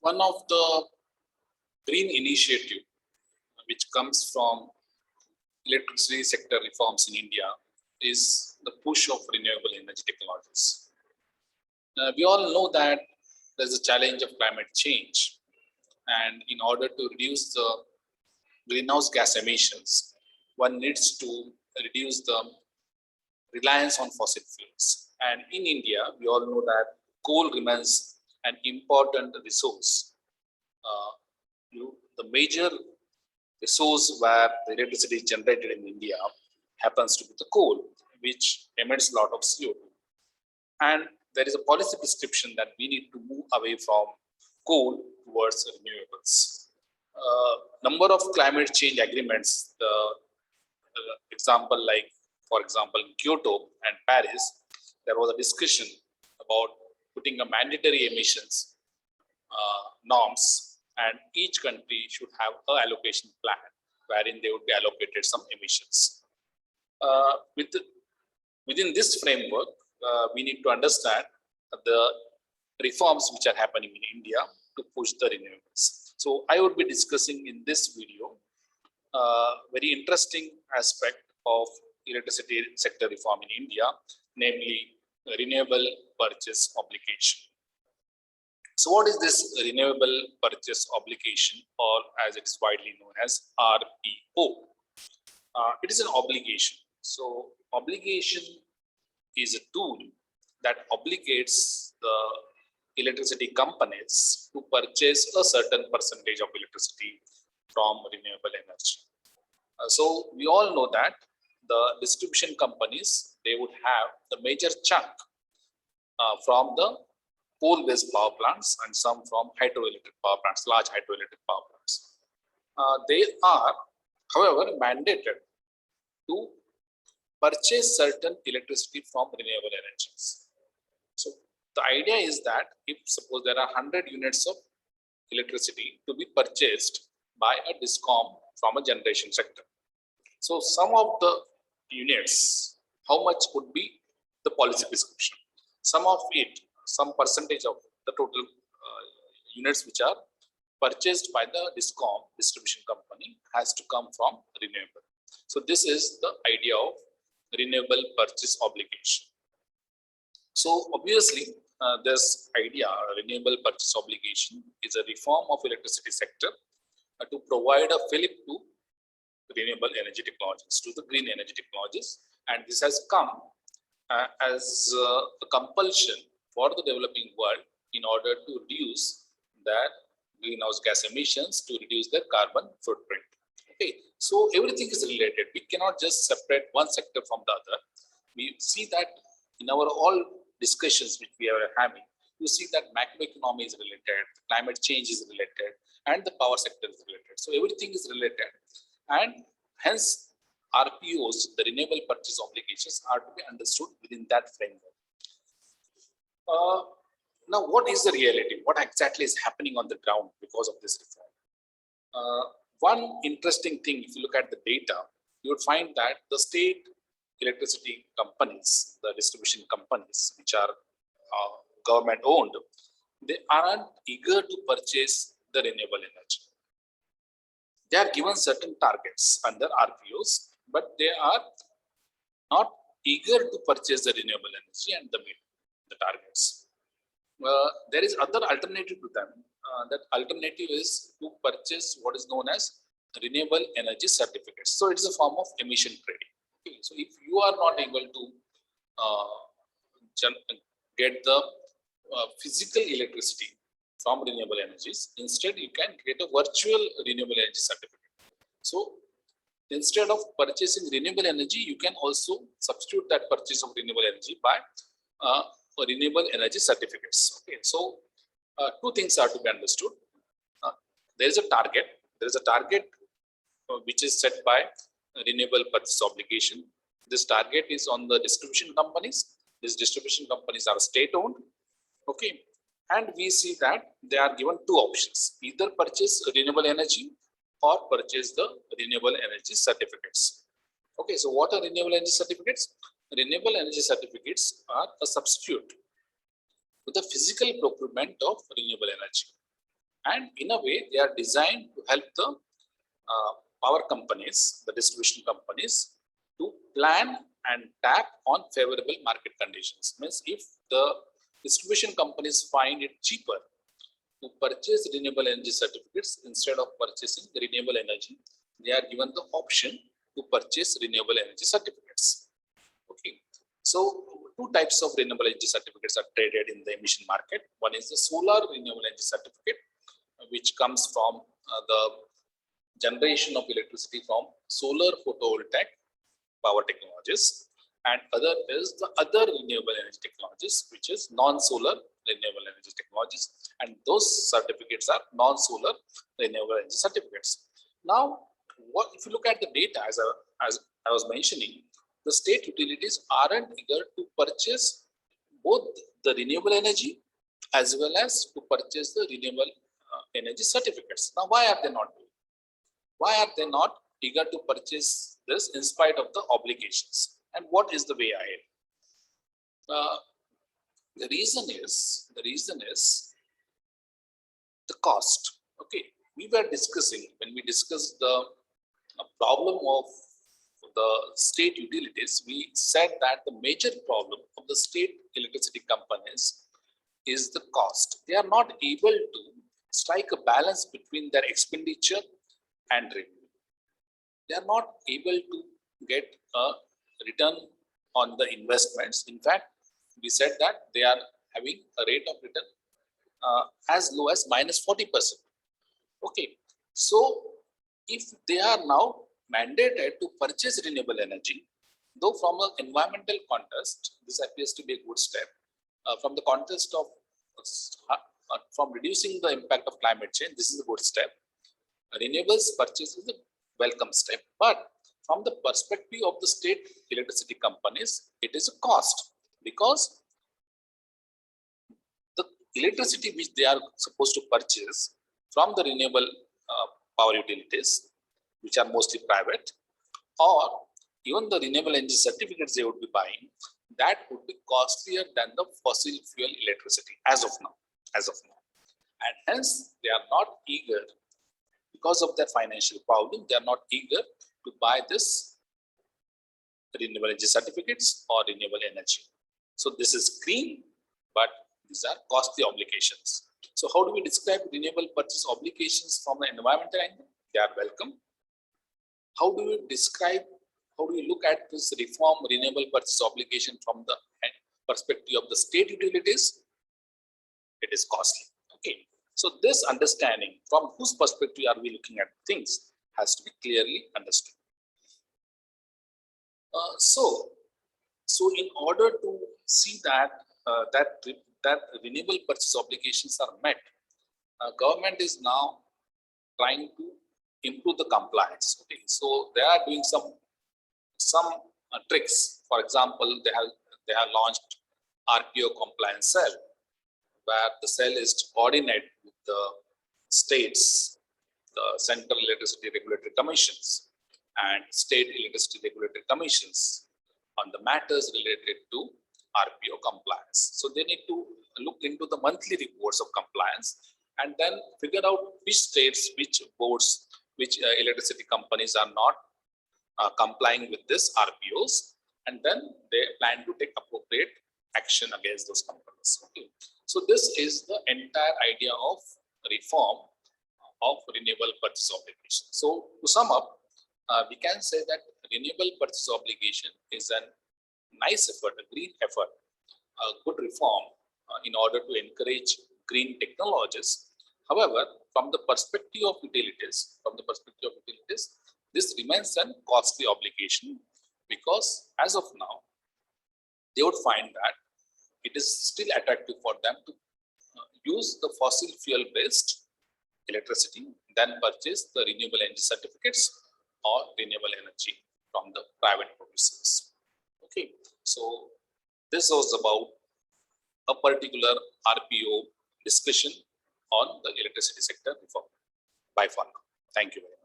One of the green initiative which comes from electricity sector reforms in India is the push of renewable energy technologies. We all know that there's a challenge of climate change, and in order to reduce the greenhouse gas emissions, one needs to reduce the reliance on fossil fuels. And in India, we all know that coal remains an important resource. The major resource where the electricity is generated in India happens to be the coal, which emits a lot of CO2. And there is a policy prescription that we need to move away from coal towards renewables. Number of climate change agreements, example like, for example, in Kyoto and Paris, there was a discussion about putting a mandatory emissions norms, and each country should have an allocation plan wherein they would be allocated some emissions. Within this framework, we need to understand the reforms which are happening in India to push the renewables. So I would be discussing in this video very interesting aspect of electricity sector reform in India, namely Renewable Purchase Obligation. So what is this Renewable Purchase Obligation, or as it is widely known as RPO? It is an obligation. So obligation is a tool that obligates the electricity companies to purchase a certain percentage of electricity from renewable energy. So we all know that the distribution companies, they would have the major chunk from the coal-based power plants and some from hydroelectric power plants, large hydroelectric power plants. They are, however, mandated to purchase certain electricity from renewable energies. So the idea is that if suppose there are 100 units of electricity to be purchased by a discom from a generation sector. So some of the units, how much would be the policy prescription? Some of it, some percentage of the total units which are purchased by the discom distribution company has to come from renewable. So this is the idea of renewable purchase obligation. So obviously this idea, renewable purchase obligation, is a reform of electricity sector to provide a fillip to renewable energy technologies, to the green energy technologies, and this has come as a compulsion for the developing world in order to reduce their greenhouse gas emissions, to reduce their carbon footprint. Okay, so everything is related. We cannot just separate one sector from the other. We see that in our all discussions which we are having, you see that macroeconomy is related, climate change is related, and the power sector is related. So everything is related, and hence RPOs, the renewable purchase obligations, are to be understood within that framework. Now, what is the reality? What exactly is happening on the ground because of this reform? One interesting thing, if you look at the data, you would find that the state electricity companies, the distribution companies, which are government owned, they aren't eager to purchase the renewable energy. They are given certain targets under RPOs, but they are not eager to purchase the renewable energy and meet the targets. There is other alternative to them. That alternative is to purchase what is known as renewable energy certificates. So it is a form of emission trading. Okay. So if you are not able to get the physical electricity from renewable energies, instead you can get a virtual renewable energy certificate. So instead of purchasing renewable energy, you can also substitute that purchase of renewable energy by renewable energy certificates. Okay, so two things are to be understood. There is a target. There is a target which is set by renewable purchase obligation. This target is on the distribution companies. These distribution companies are state-owned. Okay, and we see that they are given two options: either purchase renewable energy or purchase the renewable energy certificates. Okay, so what are renewable energy certificates? Renewable energy certificates are a substitute to the physical procurement of renewable energy, And in a way, they are designed to help the power companies, the distribution companies, to plan and tap on favorable market conditions. Means if the distribution companies find it cheaper to purchase renewable energy certificates instead of purchasing the renewable energy, they are given the option to purchase renewable energy certificates. Okay. So two types of renewable energy certificates are traded in the emission market. One is the solar renewable energy certificate, which comes from the generation of electricity from solar photovoltaic power technologies, and other is the other renewable energy technologies, which is non-solar renewable energy technologies, and those certificates are non-solar renewable energy certificates. Now, what if you look at the data, as I was mentioning, the state utilities aren't eager to purchase both the renewable energy as well as to purchase the renewable energy certificates. Now, why are they not doing? Why are they not eager to purchase this in spite of the obligations? And what is the way ahead? The reason is the cost. Okay, we were discussing when we discussed the problem of the state utilities. We said that the major problem of the state electricity companies is the cost. They are not able to strike a balance between their expenditure and revenue. They are not able to get a return on the investments. In fact, we said that they are having a rate of return as low as -40%. Okay, so if they are now mandated to purchase renewable energy, though from an environmental context, this appears to be a good step. From the context of from reducing the impact of climate change, this is a good step. Renewables purchase is a welcome step, but from the perspective of the state electricity companies, it is a cost, because the electricity which they are supposed to purchase from the renewable power utilities, which are mostly private, or even the renewable energy certificates they would be buying, that would be costlier than the fossil fuel electricity as of now. And hence they are not eager, because of their financial problem, they are not eager to buy this renewable energy certificates or renewable energy. So this is green, but these are costly obligations. So how do we describe renewable purchase obligations from an environmental angle? They are welcome. How do we look at this reform renewable purchase obligation from the perspective of the state utilities? It is costly. Okay. So this understanding, from whose perspective are we looking at things, has to be clearly understood. So in order to see that that renewable purchase obligations are met, government is now trying to improve the compliance. Okay, so they are doing some tricks. For example, they have launched RPO Compliance Cell, where the cell is to coordinate with the states, the Central Electricity Regulatory Commissions and State Electricity Regulatory Commissions on the matters related to RPO compliance. So they need to look into the monthly reports of compliance and then figure out which states, which boards, which electricity companies are not complying with this RPOs, and then they plan to take appropriate action against those companies. Okay. So this is the entire idea of reform of renewable purchase obligation. So to sum up, we can say that renewable purchase obligation is a nice effort, a green effort, a good reform in order to encourage green technologies. However, from the perspective of utilities, this remains a costly obligation, because as of now, they would find that it is still attractive for them to use the fossil fuel based electricity than purchase the renewable energy certificates or renewable energy from the private producers. Okay, so this was about a particular RPO discussion on the electricity sector reform. Bye for now. Thank you very much.